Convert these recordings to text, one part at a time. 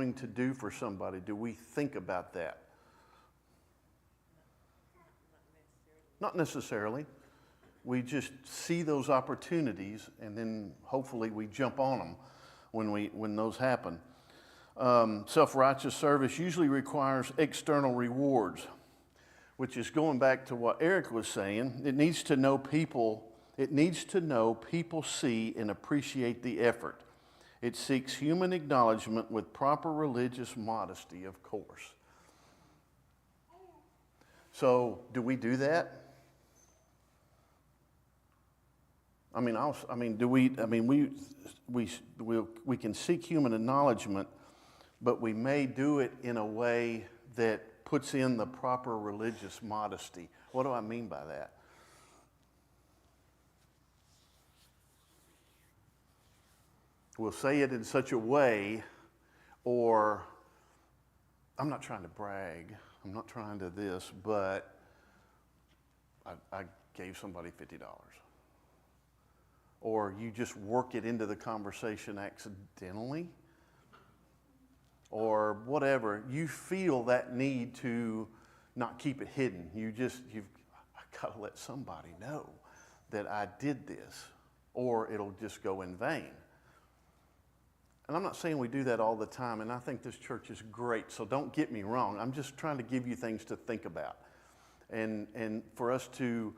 going to do for somebody, do we think about that? Not necessarily. We just see those opportunities, and then hopefully we jump on them when those happen. Self-righteous service usually requires external rewards, which is going back to what Eric was saying. It needs to know people see and appreciate the effort. It seeks human acknowledgement with proper religious modesty, of course. So, do we do that? We can seek human acknowledgement, but we may do it in a way that puts in the proper religious modesty. What do I mean by that? We'll say it in such a way, or I'm not trying to brag, I'm not trying to this, but I gave somebody $50. Or you just work it into the conversation accidentally, or whatever. You feel that need to not keep it hidden. I gotta let somebody know that I did this, or it'll just go in vain. And I'm not saying we do that all the time, and I think this church is great, so don't get me wrong. I'm just trying to give you things to think about, and for us to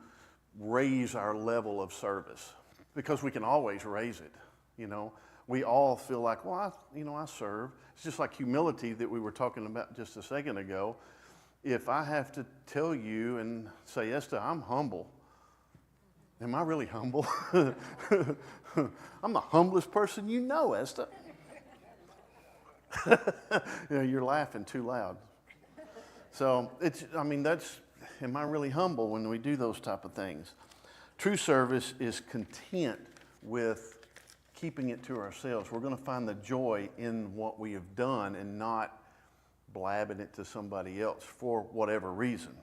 raise our level of service. Because we can always raise it, you know. We all feel like, well, I serve. It's just like humility that we were talking about just a second ago. If I have to tell you and say, Esther, I'm humble. Am I really humble? I'm the humblest person you know, Esther. You're laughing too loud. So am I really humble when we do those type of things? True service is content with keeping it to ourselves. We're going to find the joy in what we have done and not blabbing it to somebody else for whatever reason.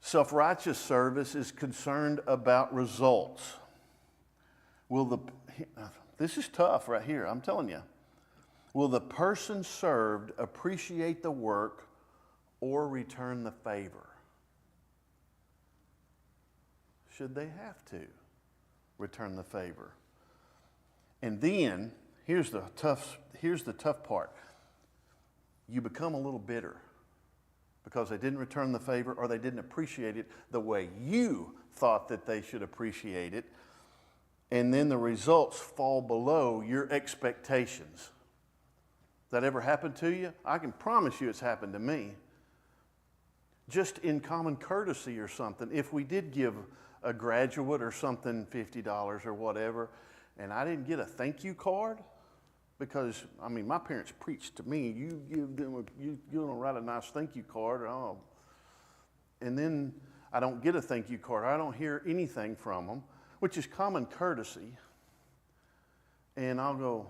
Self-righteous service is concerned about results. This is tough right here, I'm telling you. Will the person served appreciate the work or return the favor? Should they have to return the favor? And then, here's the tough part. You become a little bitter because they didn't return the favor or they didn't appreciate it the way you thought that they should appreciate it. And then the results fall below your expectations. That ever happened to you? I can promise you it's happened to me. Just in common courtesy or something, if we did give a graduate or something $50 or whatever, and I didn't get a thank you card, because my parents preached to me, you give them you write a nice thank you card, and then I don't get a thank you card, I don't hear anything from them, which is common courtesy, and I'll go,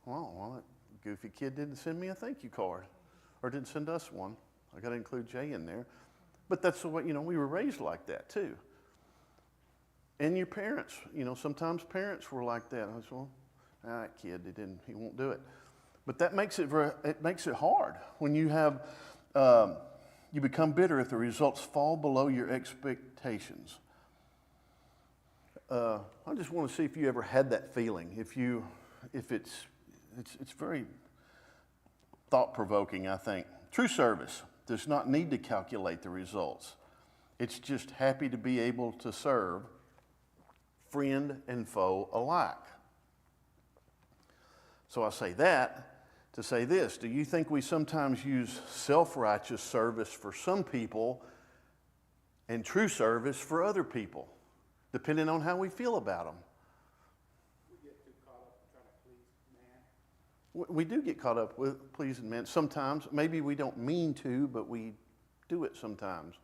well, that goofy kid didn't send me a thank you card, or didn't send us one. I got to include Jay in there, but that's the way, we were raised like that too. And your parents, sometimes parents were like that. I was, well, that kid, he won't do it. But that makes it hard when you have, you become bitter if the results fall below your expectations. I just want to see if you ever had that feeling. If it's very thought-provoking, I think. True service does not need to calculate the results. It's just happy to be able to serve friend and foe alike. So I say that to say this. Do you think we sometimes use self-righteous service for some people and true service for other people, depending on how we feel about them? We get too caught up in trying to please man. We do get caught up with pleasing men. Sometimes, maybe we don't mean to, but we do it sometimes.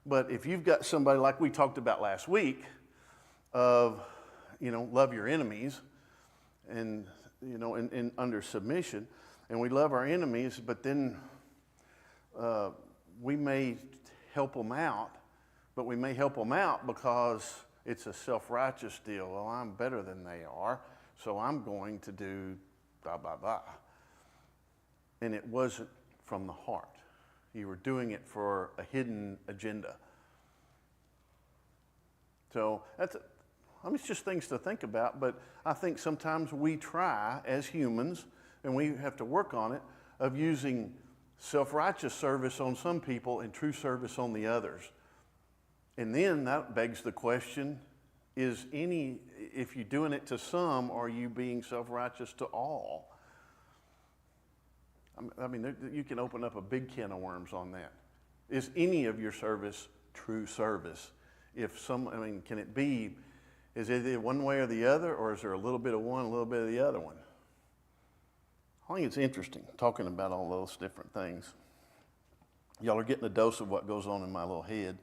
But if you've got somebody like we talked about last week, of, love your enemies, and, and under submission, and we love our enemies, but then we may help them out, but we may help them out because it's a self-righteous deal. Well, I'm better than they are, so I'm going to do blah, blah, blah. And it wasn't from the heart. You were doing it for a hidden agenda. So it's just things to think about, but I think sometimes we try as humans, and we have to work on it, of using self-righteous service on some people and true service on the others. And then that begs the question, if you're doing it to some, are you being self-righteous to all? I mean, you can open up a big can of worms on that. Is any of your service true service? Can it be, is it one way or the other, or is there a little bit of one, a little bit of the other one? I think it's interesting talking about all those different things. Y'all are getting a dose of what goes on in my little head.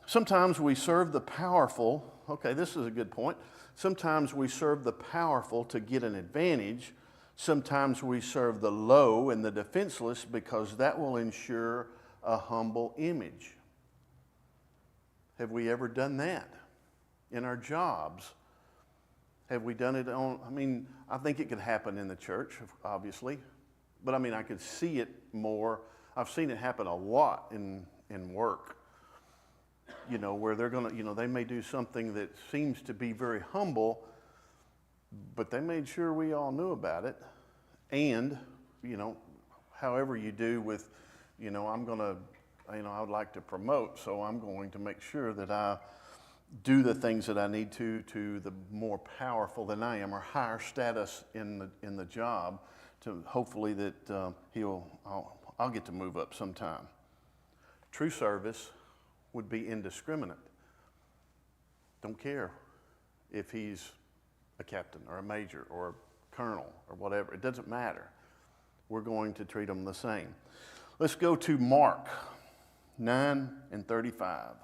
Sometimes we serve the powerful. Okay, this is a good point. Sometimes we serve the powerful to get an advantage. Sometimes we serve the low and the defenseless because that will ensure a humble image. Have we ever done that in our jobs? Have we done it I think it could happen in the church, obviously, but I could see it more. I've seen it happen a lot in work, where they're gonna, they may do something that seems to be very humble, but they made sure we all knew about it. And, however you do with, I would like to promote, so I'm going to make sure that I do the things that I need to the more powerful than I am, or higher status in the job, to hopefully that I'll get to move up sometime. True service would be indiscriminate. Don't care if he's a captain or a major or a colonel or whatever. It doesn't matter. We're going to treat them the same. Let's go to Mark 9 and 35.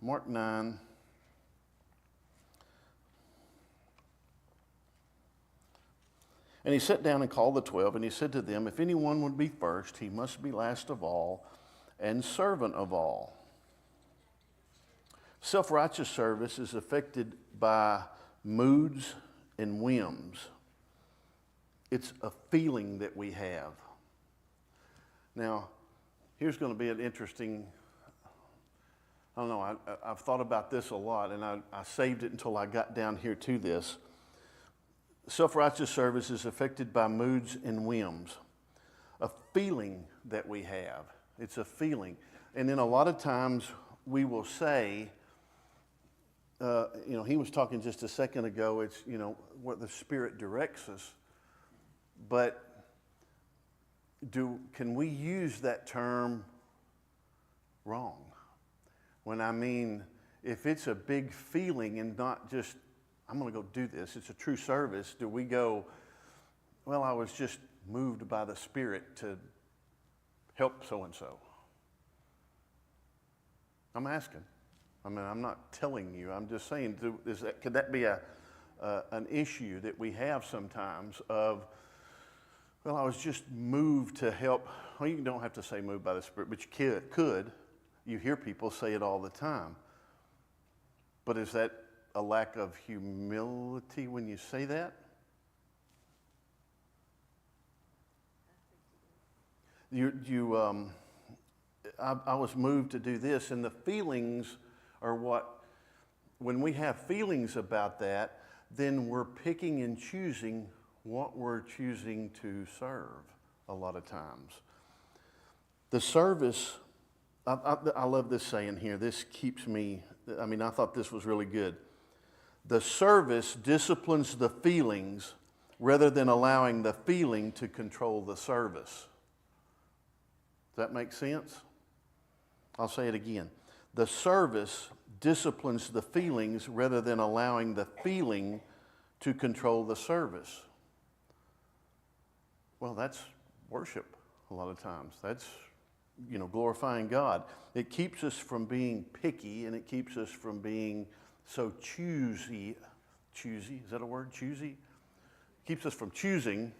Mark 9. And he sat down and called the 12, and he said to them, if anyone would be first, he must be last of all and servant of all. Self-righteous service is affected by moods and whims. It's a feeling that we have. Now, here's going to be an interesting, I don't know, I've thought about this a lot, and I saved it until I got down here to this. Self-righteous service is affected by moods and whims. A feeling that we have. It's a feeling. And then a lot of times we will say, he was talking just a second ago, it's, what the Spirit directs us. But can we use that term wrong? If it's a big feeling and not just, I'm going to go do this, it's a true service, do we go, well, I was just moved by the Spirit to help so-and-so? I'm asking. I'm not telling you. I'm just saying, could that be an issue that we have sometimes of, well, I was just moved to help. Well, you don't have to say moved by the Spirit, but you could. You hear people say it all the time. But is that a lack of humility when you say that? I was moved to do this, and the feelings are when we have feelings about that, then we're picking and choosing what we're choosing to serve a lot of times. The service, I love this saying here. This keeps me, I thought this was really good. The service disciplines the feelings rather than allowing the feeling to control the service. Does that make sense? I'll say it again. The service disciplines the feelings rather than allowing the feeling to control the service. Well, that's worship a lot of times. That's, glorifying God. It keeps us from being picky, and it keeps us from being so choosy. Choosy, is that a word? Choosy? Keeps us from choosing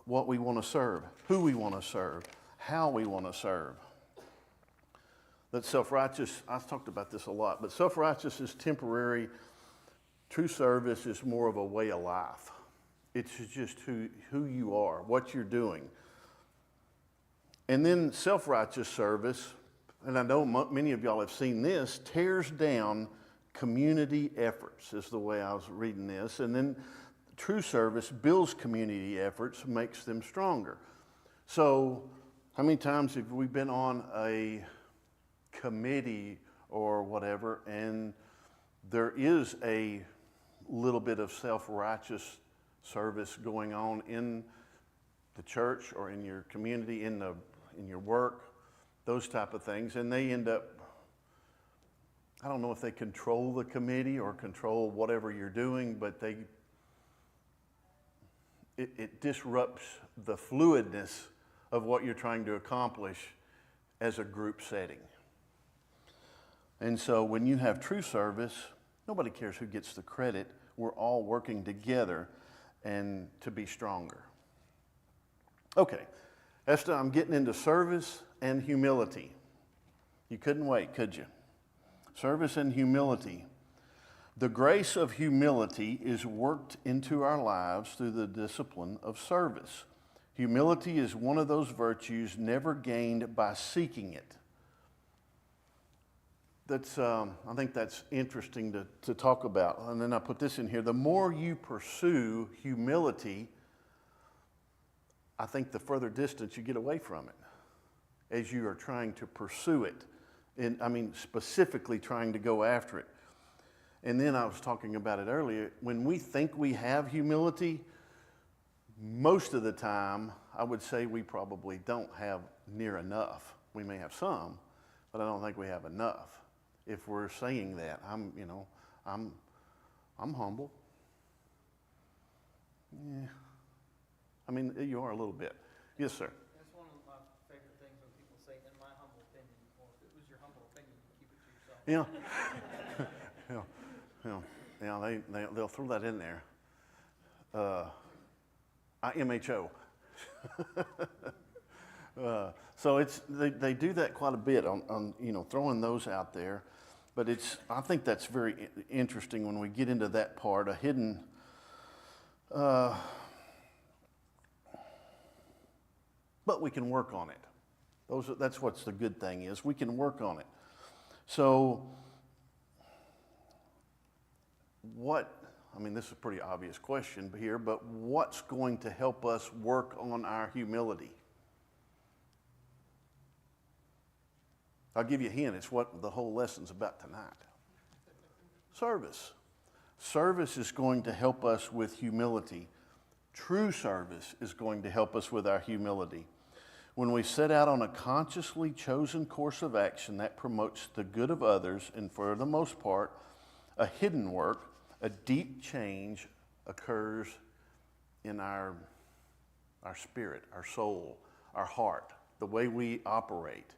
what we want to serve, who we want to serve, how we want to serve. That self-righteous, I've talked about this a lot, but self-righteous is temporary. True service is more of a way of life. It's just who you are, what you're doing. And then self-righteous service, and I know many of y'all have seen this, tears down community efforts, is the way I was reading this. And then true service builds community efforts, makes them stronger. So how many times have we been on a committee or whatever, and there is a little bit of self-righteous service going on in the church or in your community, in your work, those type of things, and they end up, I don't know if they control the committee or control whatever you're doing, but it disrupts the fluidness of what you're trying to accomplish as a group setting. And so when you have true service, nobody cares who gets the credit. We're all working together and to be stronger. Okay, Esther, I'm getting into service and humility. You couldn't wait, could you? Service and humility. The grace of humility is worked into our lives through the discipline of service. Humility is one of those virtues never gained by seeking it. I think that's interesting to talk about. And then I put this in here. The more you pursue humility, I think the further distance you get away from it as you are trying to pursue it. Specifically trying to go after it. And then I was talking about it earlier. When we think we have humility, most of the time, I would say we probably don't have near enough. We may have some, but I don't think we have enough. If we're saying that, I'm humble. Yeah. You are a little bit. Yes, sir. That's one of my favorite things when people say, in my humble opinion. Well, if it was your humble opinion, you keep it to yourself. Yeah. They'll throw that in there. IMHO. So they do that quite a bit on throwing those out there, but I think that's very interesting when we get into that part, a hidden. But we can work on it. That's what's the good thing is we can work on it. So this is a pretty obvious question here, but what's going to help us work on our humility? I'll give you a hint. It's what the whole lesson's about tonight. Service. Service is going to help us with humility. True service is going to help us with our humility. When we set out on a consciously chosen course of action that promotes the good of others, and for the most part, a hidden work, a deep change occurs in our spirit, our soul, our heart, the way we operate.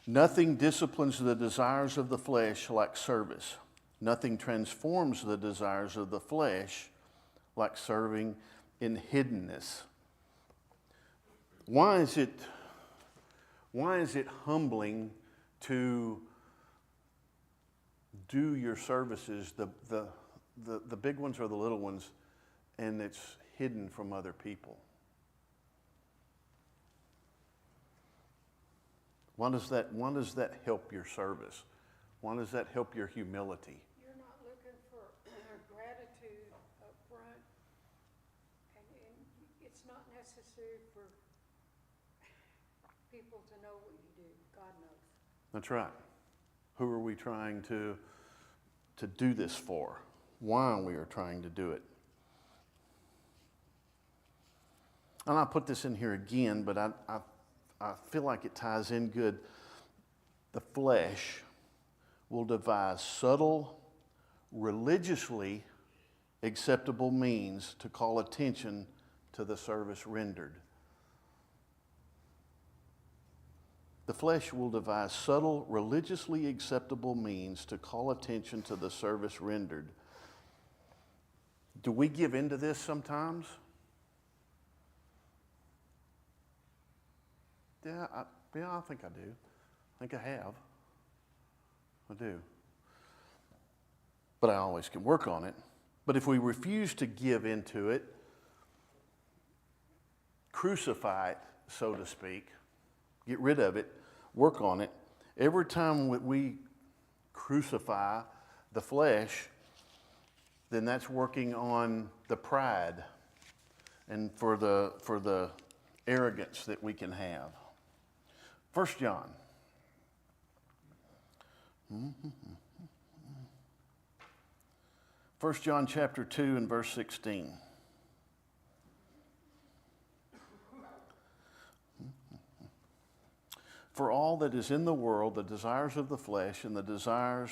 Nothing disciplines the desires of the flesh like service. Nothing transforms the desires of the flesh like serving in hiddenness. Why is it humbling to do your services, the big ones or the little ones, and it's hidden from other people? Why does that help your service? Why does that help your humility? You're not looking for gratitude up front, and it's not necessary for people to know what you do. God knows. That's right. Who are we trying to do this for? Why we are trying to do it? And I'll put this in here again, but I feel like it ties in good. The flesh will devise subtle, religiously acceptable means to call attention to the service rendered. The flesh will devise subtle, religiously acceptable means to call attention to the service rendered. Do we give in to this sometimes? Yeah, I think I do. I think I have. I do. but I always can work on it. But if we refuse to give into it, crucify it, so to speak, get rid of it, work on it, every time we crucify the flesh, then that's working on the pride and for the arrogance that we can have. 1 John. 1 John chapter 2 and verse 16. For all that is in the world, the desires of the flesh and the desires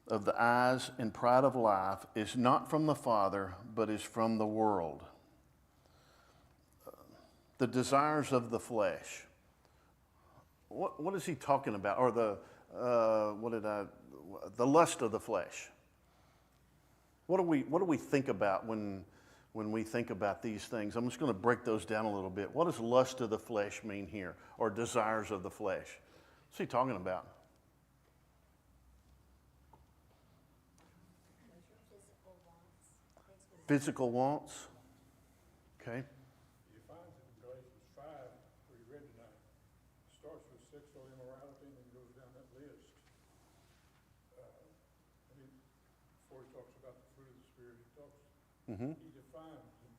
of the eyes and pride of life is not from the Father, but is from the world. The desires of the flesh. What is he talking about? Or the lust of the flesh. What do we think about when we think about these things? I'm just going to break those down a little bit. What does lust of the flesh mean here, or desires of the flesh? What's he talking about? Physical wants. Okay. He defines it in Galatians 5, where you read tonight. It starts with sexual immorality and then goes down that list. Before he talks about the fruit of the Spirit, he defines them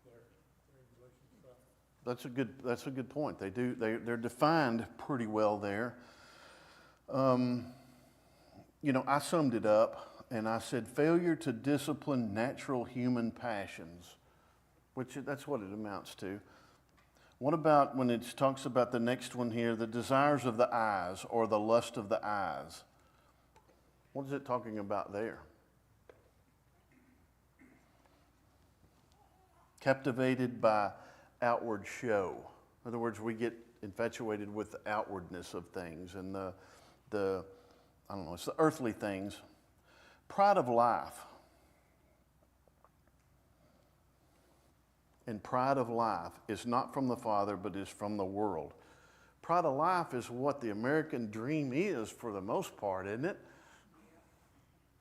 there in Galatians 5. That's a good point. They're defined pretty well there. I summed it up and I said failure to discipline natural human passions, which that's what it amounts to. What about when it talks about the next one here, the desires of the eyes or the lust of the eyes? What is it talking about there? Captivated by outward show. In other words, we get infatuated with the outwardness of things and it's the earthly things. Pride of life. And pride of life is not from the Father, but is from the world. Pride of life is what the American dream is for the most part, isn't it?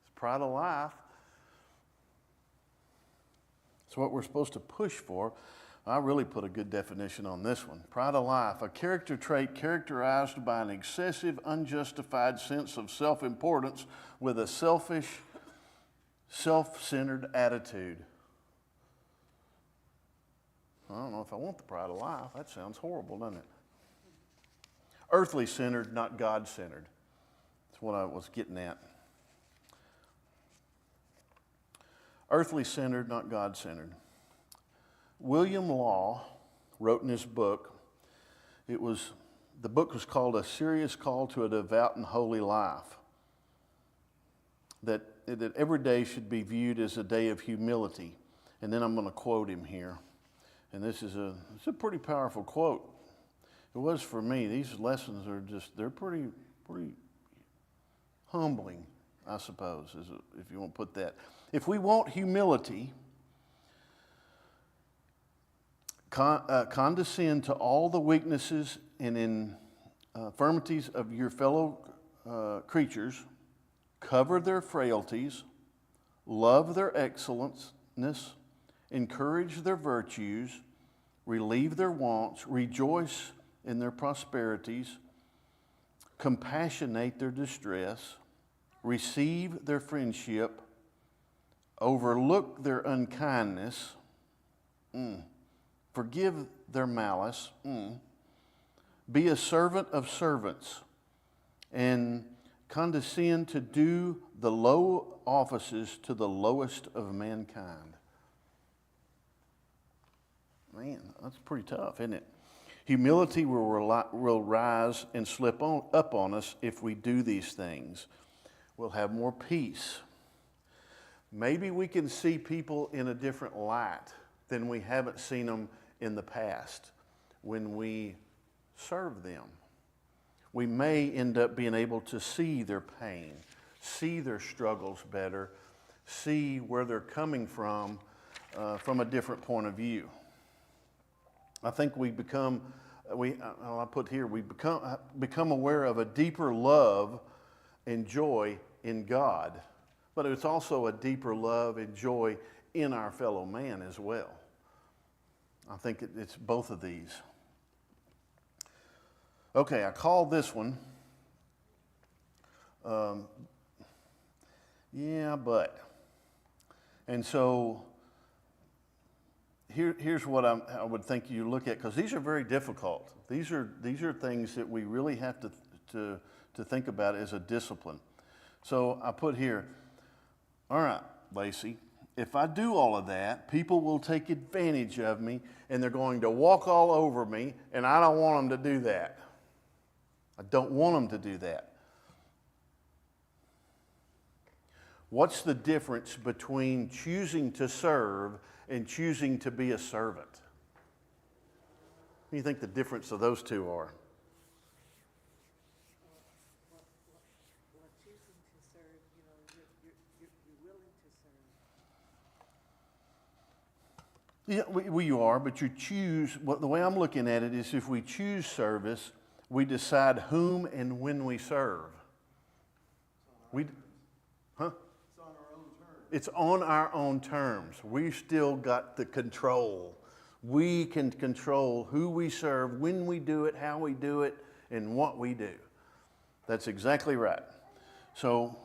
It's pride of life. It's what we're supposed to push for. I really put a good definition on this one. Pride of life, a character trait characterized by an excessive, unjustified sense of self-importance with a selfish, self-centered attitude. I don't know if I want the pride of life. That sounds horrible, doesn't it? Earthly centered, not God centered. That's what I was getting at. Earthly centered, not God centered. William Law wrote in his book, the book was called A Serious Call to a Devout and Holy Life, that every day should be viewed as a day of humility. And then I'm going to quote him here. And it's a pretty powerful quote. It was for me. These lessons they're pretty humbling, I suppose, if you want to put that. If we want humility, condescend to all the weaknesses and infirmities of your fellow creatures, cover their frailties, love their excellenceness, encourage their virtues, relieve their wants, rejoice in their prosperities, compassionate their distress, receive their friendship, overlook their unkindness, forgive their malice, be a servant of servants, and condescend to do the low offices to the lowest of mankind. Man, that's pretty tough, isn't it? Humility will rise and slip up on us if we do these things. We'll have more peace. Maybe we can see people in a different light than we haven't seen them in the past when we serve them. We may end up being able to see their pain, see their struggles better, see where they're coming from a different point of view. I think we become aware of a deeper love and joy in God but it's also a deeper love and joy in our fellow man as well. I think it's both of these. Okay, I call this one, yeah, but. And so here's what I would think you look at, because these are very difficult. These are things that we really have to think about as a discipline. So I put here, all right, Lacey, if I do all of that, people will take advantage of me and they're going to walk all over me, and I don't want them to do that. I don't want them to do that. What's the difference between choosing to serve and choosing to be a servant? What do you think the difference of those two are? Well, choosing to serve, you're willing to serve. Yeah, you are, but you choose. Well, the way I'm looking at it is, if we choose service, we decide whom and when we serve. Huh? It's on our own terms. We still got the control. We can control who we serve, when we do it, how we do it, and what we do. That's exactly right. So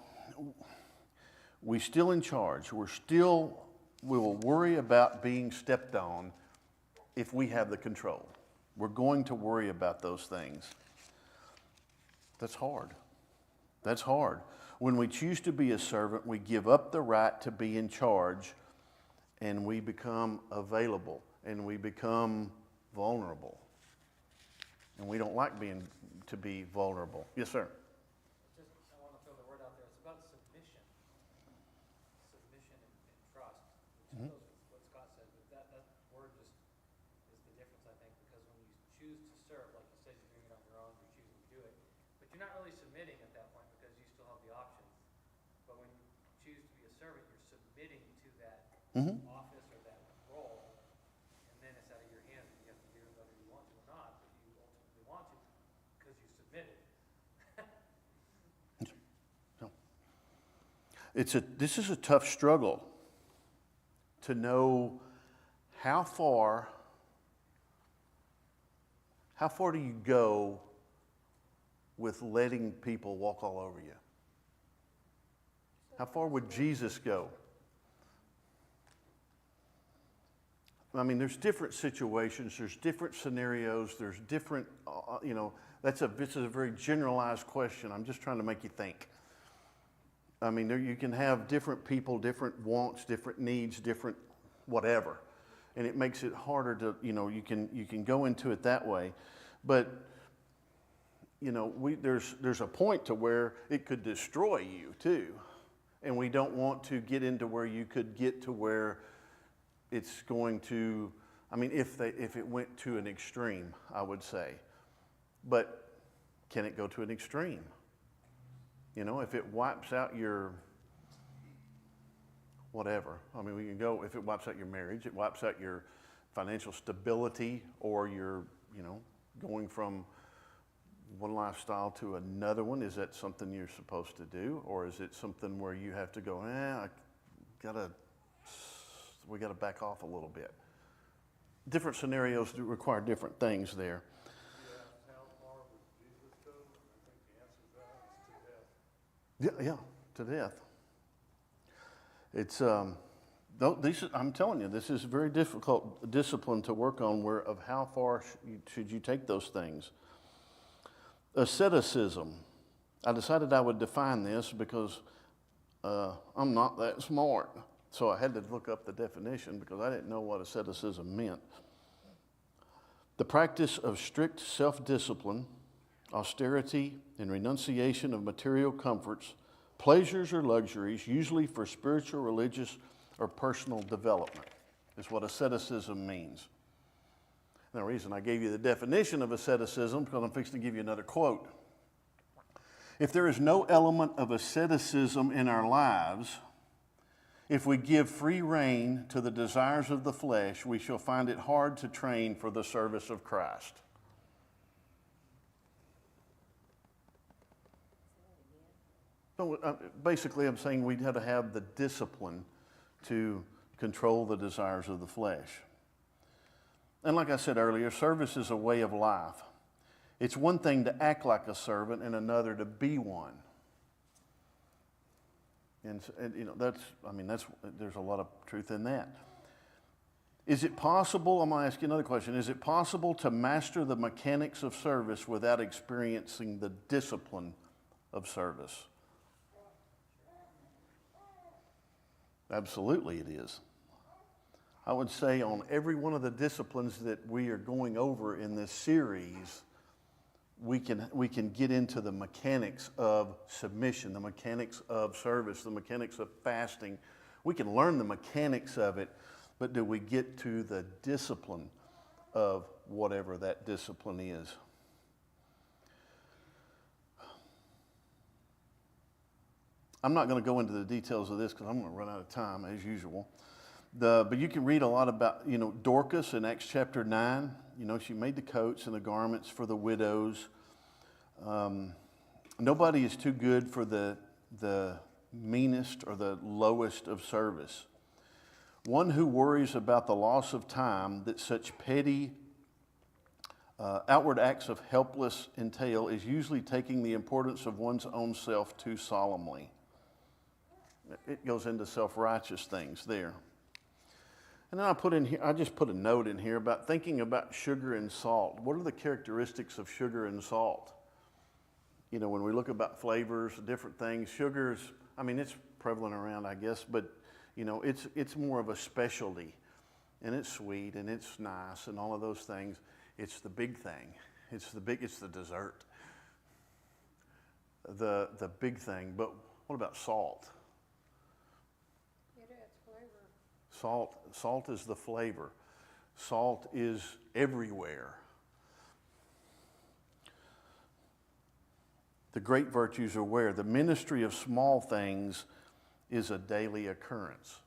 we're still in charge. We will worry about being stepped on if we have the control. We're going to worry about those things. That's hard. That's hard. When we choose to be a servant, we give up the right to be in charge, and we become available, and we become vulnerable. And we don't like to be vulnerable. Yes, sir. I want to throw the word out there. It's about submission. Submission and trust. Which goes with what Scott said, but that word just is the difference, I think, because when you choose to serve, like you said, you're doing it on your own, you're choosing to do it, but you're not really submitting at that point because you still have the options. But when you choose to be a servant, you're submitting to that office or that role, and then it's out of your hands, and you have to do it whether you want to or not, but you ultimately want to because you submitted. This is a tough struggle to know how far do you go with letting people walk all over you? How far would Jesus go? I mean, there's different situations, there's different scenarios, there's different, this is a very generalized question. I'm just trying to make you think. I mean, you can have different people, different wants, different needs, different whatever. And it makes it harder to, you can go into it that way. But, there's a point to where it could destroy you too. And we don't want to get into where you could get to where it's going to, if it went to an extreme, I would say. But can it go to an extreme? If it wipes out your whatever. We can go, if it wipes out your marriage, it wipes out your financial stability, or your, going from one lifestyle to another one. Is that something you're supposed to do? Or is it something where you have to go, we got to back off a little bit? Different scenarios do require different things there. How far would Jesus go? I think the answer to that is to death. Yeah, to death. It's I'm telling you, this is very difficult discipline to work on. Of how far should you take those things? Asceticism. I decided I would define this because I'm not that smart, so I had to look up the definition because I didn't know what asceticism meant. The practice of strict self-discipline, austerity, and renunciation of material comforts, pleasures or luxuries, usually for spiritual, religious, or personal development, is what asceticism means. And the reason I gave you the definition of asceticism is because I'm fixing to give you another quote. If there is no element of asceticism in our lives, if we give free rein to the desires of the flesh, we shall find it hard to train for the service of Christ. So, basically, I'm saying we have to have the discipline to control the desires of the flesh. And like I said earlier, service is a way of life. It's one thing to act like a servant and another to be one. And you know, there's a lot of truth in that. Is it possible, I'm going to ask you another question, is it possible to master the mechanics of service without experiencing the discipline of service? Absolutely it is. I would say on every one of the disciplines that we are going over in this series, we can get into the mechanics of submission, the mechanics of service, the mechanics of fasting. We can learn the mechanics of it, but do we get to the discipline of whatever that discipline is? I'm not going to go into the details of this because I'm going to run out of time as usual. But you can read a lot about, Dorcas in Acts chapter 9. She made the coats and the garments for the widows. Nobody is too good for the meanest or the lowest of service. One who worries about the loss of time that such petty outward acts of helpless entail is usually taking the importance of one's own self too solemnly. It goes into self-righteous things there. And then I just put a note in here about thinking about sugar and salt. What are the characteristics of sugar and salt? When we look about flavors, different things, sugars, it's prevalent around, I guess, but, it's more of a specialty. And it's sweet and it's nice and all of those things. It's the big thing. It's the dessert. The big thing. But what about salt? It adds flavor. Salt is the flavor. Salt is everywhere. The great virtues are where? The ministry of small things is a daily occurrence.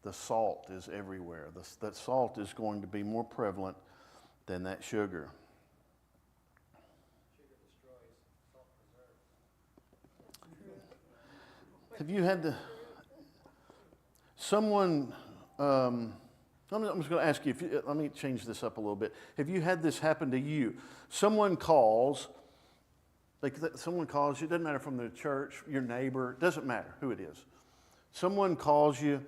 The salt is everywhere. That salt is going to be more prevalent than that sugar. Sugar destroys, salt preserves. Have you had someone, I'm just going to ask you, let me change this up a little bit. Have you had this happen to you? Someone calls you, it doesn't matter from the church, your neighbor, it doesn't matter who it is. Someone calls you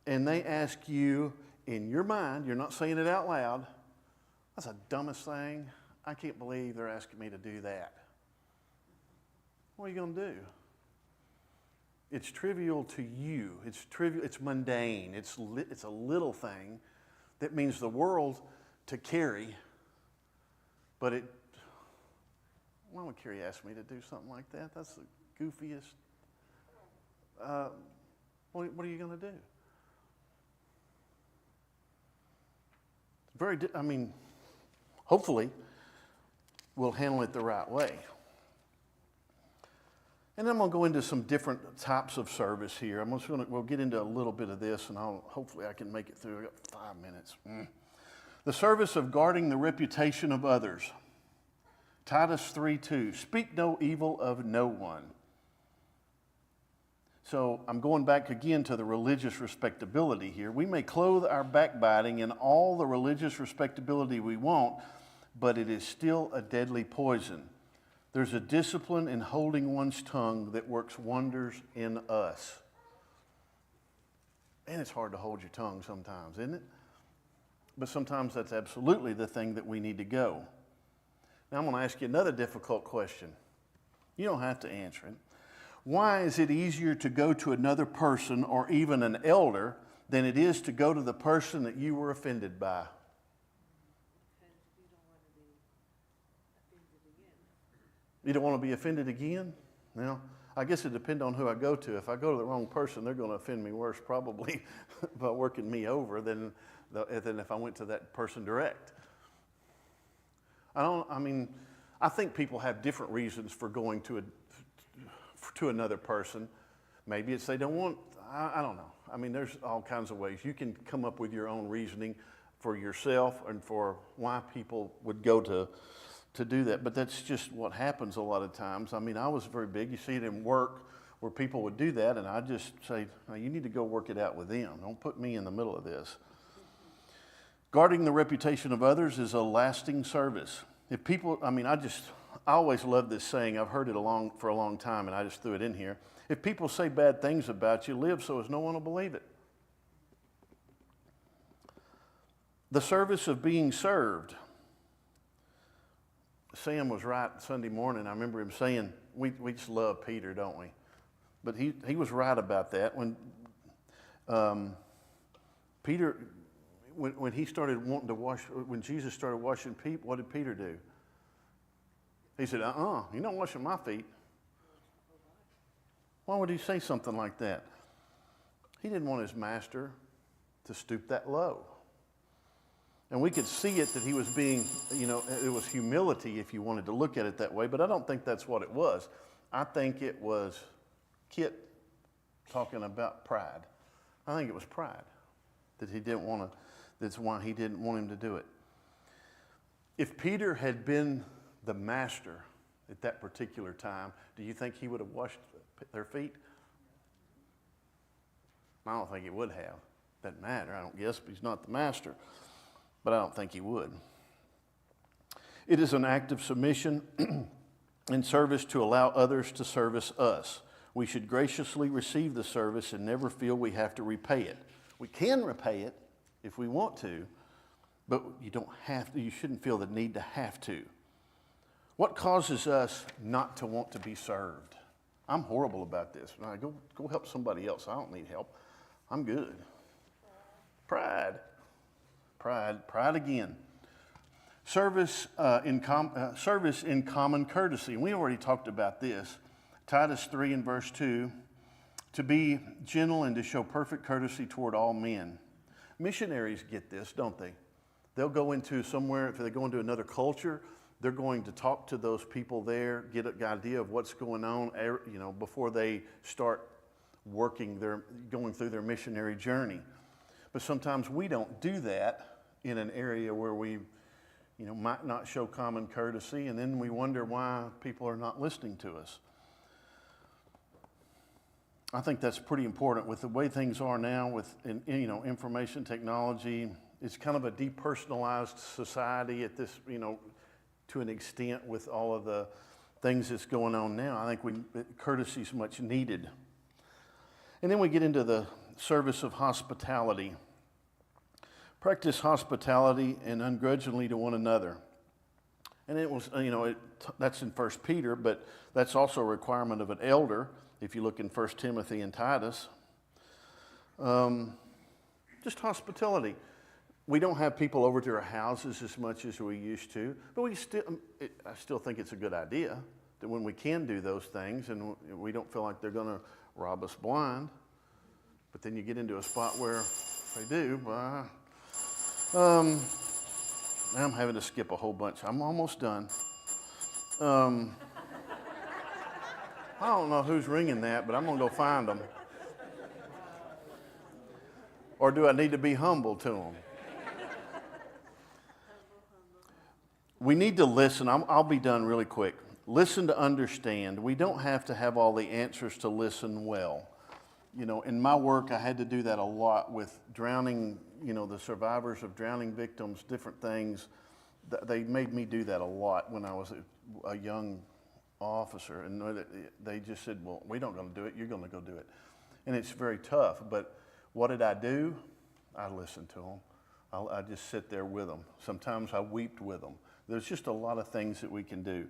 and they ask you, in your mind, you're not saying it out loud, that's the dumbest thing. I can't believe they're asking me to do that. What are you going to do? It's trivial to you. It's trivial. It's mundane. It's a little thing that means the world to Carrie, but why would Carrie ask me to do something like that? That's the goofiest. What are you going to do? Hopefully, we'll handle it the right way. And I'm going to go into some different types of service here. We'll get into a little bit of this, and hopefully I can make it through. I've got 5 minutes. The service of guarding the reputation of others. Titus 3:2, speak no evil of no one. So I'm going back again to the religious respectability here. We may clothe our backbiting in all the religious respectability we want, but it is still a deadly poison. There's a discipline in holding one's tongue that works wonders in us. And it's hard to hold your tongue sometimes, isn't it? But sometimes that's absolutely the thing that we need to go. Now I'm going to ask you another difficult question. You don't have to answer it. Why is it easier to go to another person or even an elder than it is to go to the person that you were offended by? Because you don't want to be offended again. You don't want to be offended again? Well, I guess it depends on who I go to. If I go to the wrong person, they're going to offend me worse probably by working me over than if I went to that person direct. I think people have different reasons for going to another person. Maybe it's they don't want, I don't know. There's all kinds of ways. You can come up with your own reasoning for yourself and for why people would go to do that. But that's just what happens a lot of times. I was very big. You see it in work where people would do that, and I just say, "No, you need to go work it out with them. Don't put me in the middle of this." Guarding the reputation of others is a lasting service. If people, I always love this saying. I've heard it for a long time, and I just threw it in here. If people say bad things about you, live so as no one will believe it. The service of being served. Sam was right Sunday morning. I remember him saying, we just love Peter, don't we? But he was right about that. When Peter, when he started wanting to wash, when Jesus started washing feet, what did Peter do? He said, you're not washing my feet. Why would he say something like that? He didn't want his master to stoop that low. And we could see it that he was being, it was humility if you wanted to look at it that way, but I don't think that's what it was. I think it was Kit talking about pride. I think it was pride that he didn't want to, that's why he didn't want him to do it. If Peter had been the master at that particular time, do you think he would have washed their feet? I don't think he would have. Doesn't matter, I don't guess, but he's not the master. But I don't think he would. It is an act of submission and service to allow others to service us. We should graciously receive the service and never feel we have to repay it. We can repay it if we want to, but you don't have to. You shouldn't feel the need to have to. What causes us not to want to be served? I'm horrible about this. Go help somebody else. I don't need help. I'm good. Pride again. Service in common courtesy. And we already talked about this. Titus 3 and verse 2, to be gentle and to show perfect courtesy toward all men. Missionaries get this, don't they? They'll go into somewhere, if they go into another culture, they're going to talk to those people there, get an idea of what's going on, before they start going through their missionary journey. But sometimes we don't do that in an area where we, might not show common courtesy, and then we wonder why people are not listening to us. I think that's pretty important with the way things are now with, information technology. It's kind of a depersonalized society at this, to an extent with all of the things that's going on now. I think courtesy is much needed. And then we get into the service of hospitality. Practice hospitality and ungrudgingly to one another. And it was, that's in 1 Peter, but that's also a requirement of an elder, if you look in 1 Timothy and Titus. Just hospitality. We don't have people over to our houses as much as we used to, but I still think it's a good idea that when we can do those things and we don't feel like they're going to rob us blind, but then you get into a spot where they do, now I'm having to skip a whole bunch. I'm almost done. I don't know who's ringing that, but I'm going to go find them. Or do I need to be humble to them? We need to listen. I'll be done really quick. Listen to understand. We don't have to have all the answers to listen well. In my work, I had to do that a lot with drowning, the survivors of drowning victims, different things. They made me do that a lot when I was a young officer. And they just said, well, we're not going to do it. You're going to go do it. And it's very tough. But what did I do? I listened to them. I just sit there with them. Sometimes I wept with them. There's just a lot of things that we can do.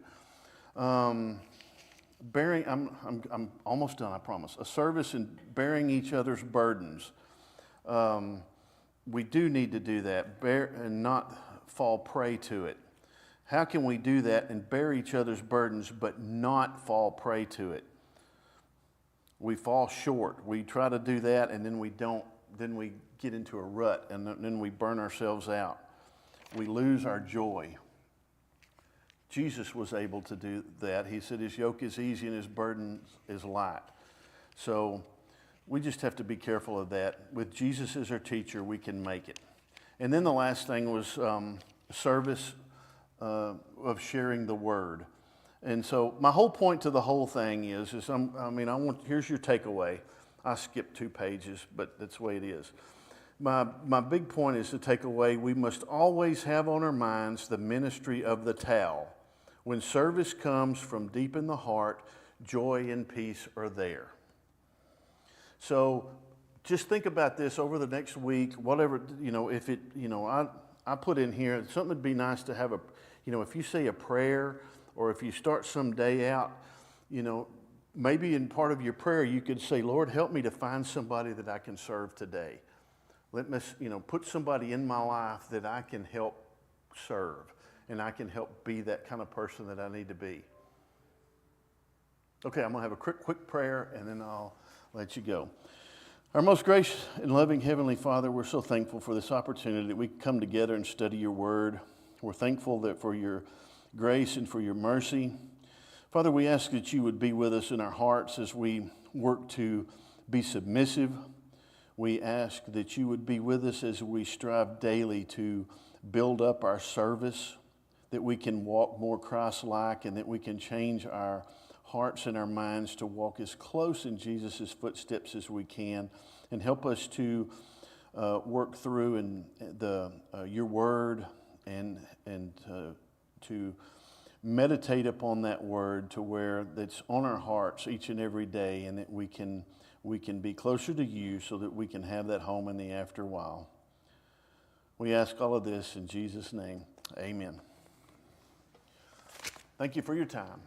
I'm almost done, I promise. A service in bearing each other's burdens. We do need to do that, bear and not fall prey to it. How can we do that and bear each other's burdens but not fall prey to it? We fall short. We try to do that and then we don't. Then we get into a rut and then we burn ourselves out. We lose our joy. Jesus was able to do that. He said his yoke is easy and his burden is light. So we just have to be careful of that. With Jesus as our teacher, we can make it. And then the last thing was service of sharing the word. And so my whole point to the whole thing is here's your takeaway. I skipped 2 pages, but that's the way it is. My big point is to take away, we must always have on our minds the ministry of the towel. When service comes from deep in the heart, joy and peace are there. So just think about this over the next week, whatever, if it, I put in here, something would be nice to have if you say a prayer or if you start some day out, maybe in part of your prayer you could say, Lord, help me to find somebody that I can serve today. Let me, put somebody in my life that I can help serve and I can help be that kind of person that I need to be. Okay, I'm going to have a quick prayer and then I'll let you go. Our most gracious and loving Heavenly Father, we're so thankful for this opportunity that we can come together and study your word. We're thankful that for your grace and for your mercy. Father, we ask that you would be with us in our hearts as we work to be submissive. We ask that you would be with us as we strive daily to build up our service, that we can walk more Christ-like and that we can change our hearts and our minds to walk as close in Jesus' footsteps as we can, and help us to work through in your word and to meditate upon that word to where that's on our hearts each and every day, and that we can be closer to you so that we can have that home in the after while. We ask all of this in Jesus' name. Amen. Thank you for your time.